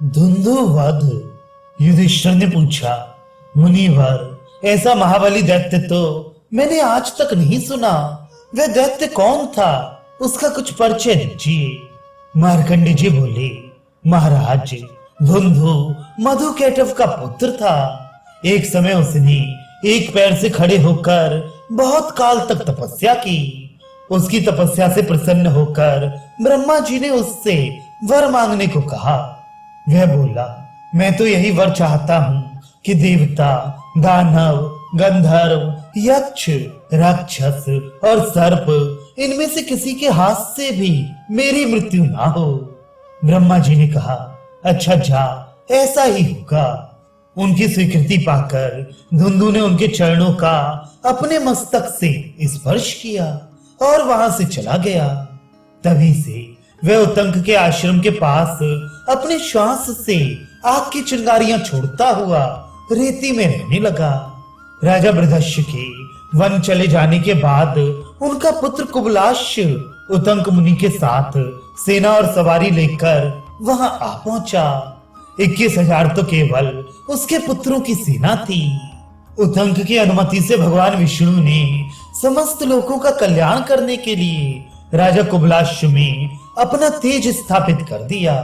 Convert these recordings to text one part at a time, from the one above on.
धुंधुवध। युधिष्ठिर ने पूछा, मुनिवर ऐसा महाबली दैत्य तो मैंने आज तक नहीं सुना। वह दैत्य कौन था, उसका कुछ परिचय दीजिए। मार्कंडेय जी बोले, महाराज धुंधु मधुकैटभ का पुत्र था। एक समय उसने एक पैर से खड़े होकर बहुत काल तक तपस्या की। उसकी तपस्या से प्रसन्न होकर ब्रह्मा जी ने उससे वर मांगने को कहा। वह बोला, मैं तो यही वर चाहता हूँ कि देवता, दानव, गंधर्व, यक्ष, राक्षस और सर्प इनमें से किसी के हाथ से भी मेरी मृत्यु ना हो। ब्रह्मा जी ने कहा, अच्छा जा, ऐसा ही होगा। उनकी स्वीकृति पाकर धुंधु ने उनके चरणों का अपने मस्तक से स्पर्श किया और वहां से चला गया। तभी से वह उतंक के आश्रम के पास अपने श्वास से आग की चिंगारियां छोड़ता हुआ रेती में रहने लगा। राजा बृहदश्य के वन चले जाने के बाद उनका पुत्र कुबलाश उतंक मुनि के साथ सेना और सवारी लेकर वहां आ पहुंचा। 21,000 तो केवल उसके पुत्रों की सेना थी। उतंक की अनुमति से भगवान विष्णु ने समस्त लोगों का कल्याण करने के लिए राजा कुबलाश में अपना तेज स्थापित कर दिया।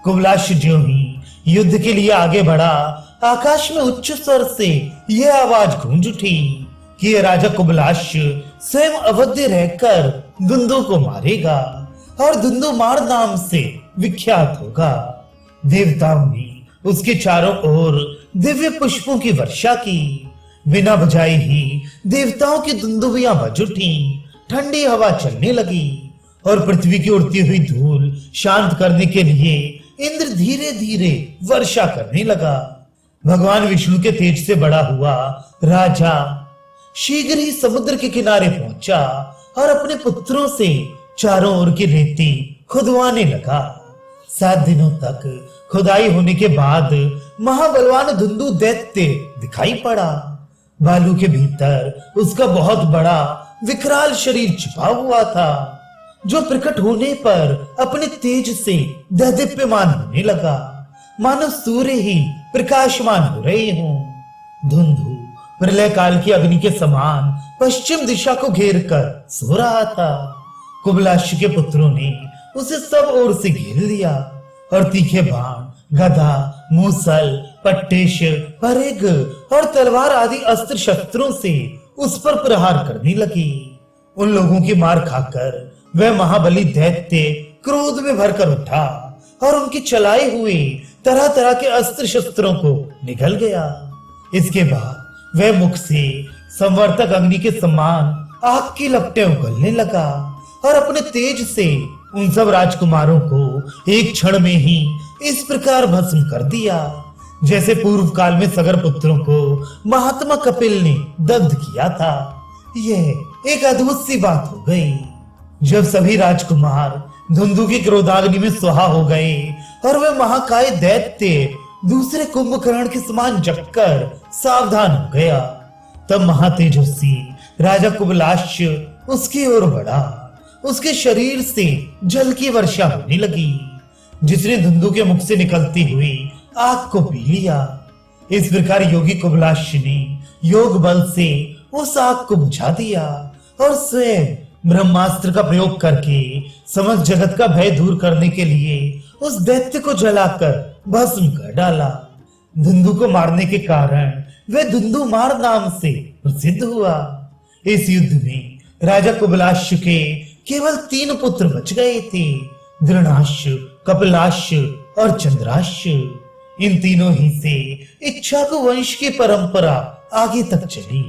कुबलाश जो ही युद्ध के लिए आगे बढ़ा, आकाश में उच्च स्वर से यह आवाज गूंज उठी कि यह राजा कुबलाश स्वयं अवध्य रहकर धुंधु को मारेगा और धुंधुमार नाम से विख्यात होगा। देवताओं ने उसके चारों ओर दिव्य पुष्पों की वर्षा की। बिना बजाए ही देवताओं की दुंदुभियां बज उठी, ठंडी हवा चलने लगी और पृथ्वी की उड़ती हुई धूल शांत करने के लिए इंद्र धीरे धीरे वर्षा करने लगा। भगवान विष्णु के तेज से बड़ा हुआ राजा शीघ्र ही समुद्र के किनारे पहुंचा और अपने पुत्रों से चारों ओर की रेती खुदवाने लगा। 7 दिनों तक खुदाई होने के बाद महाबलवान धुंधु दैत्य दिखाई पड़ा। बालू के भीतर उसका बहुत बड़ा विकराल शरीर छिपा हुआ था, जो प्रकट होने पर अपने तेज से दैदीप्यमान होने लगा, मानो सूर्य ही प्रकाशमान हो रहे हों। धुंधु प्रलय काल की अग्नि के समान पश्चिम दिशा को घेर कर सो रहा था। कुबलाश के पुत्रों ने उसे सब ओर से घेर लिया और तीखे बाण, गदा, मूसल, पट्टेश, परिघ और तलवार आदि अस्त्र शस्त्रों से उस पर प्रहार करने लगी। उन लोगों की मार खाकर वह महाबली दैत्य क्रोध में भरकर उठा और उनके चलाए हुए तरह तरह के अस्त्र शस्त्रों को निगल गया। इसके बाद वह मुख से संवर्तक अग्नि के समान आग की लपटें उगलने लगा और अपने तेज से उन सब राजकुमारों को एक क्षण में ही इस प्रकार भस्म कर दिया, जैसे पूर्व काल में सगर पुत्रों को महात्मा कपिल ने दग्ध किया था। यह एक अद्भुत सी बात हो गई। जब सभी राजकुमार धुंधु की क्रोधाग्नि में सुहा हो गए और वह महाकाय दैत्य दूसरे कुंभकर्ण के समान जगकर सावधान हो गया, तब महातेजस्वी राजा कुबलाश उसकी ओर बढ़ा। उसके शरीर से जल की वर्षा होने लगी, जिसने धुंधु के मुख से निकलती हुई आग को पी लिया। इस प्रकार योगी कुबलाश ने योग बल से उस आग को बुझा दिया और स्वयं ब्रह्मास्त्र का प्रयोग करके समस्त जगत का भय दूर करने के लिए उस दैत्य को जलाकर भस्म कर डाला। धुंधु को मारने के कारण वह धुंधुमार नाम से प्रसिद्ध हुआ। इस युद्ध में राजा कुबलाश के केवल 3 पुत्र बच गए थे, धृणाश, कपिलाश और चंद्राश। इन तीनों ही से इक्ष्वाकु वंश की परंपरा आगे तक चली।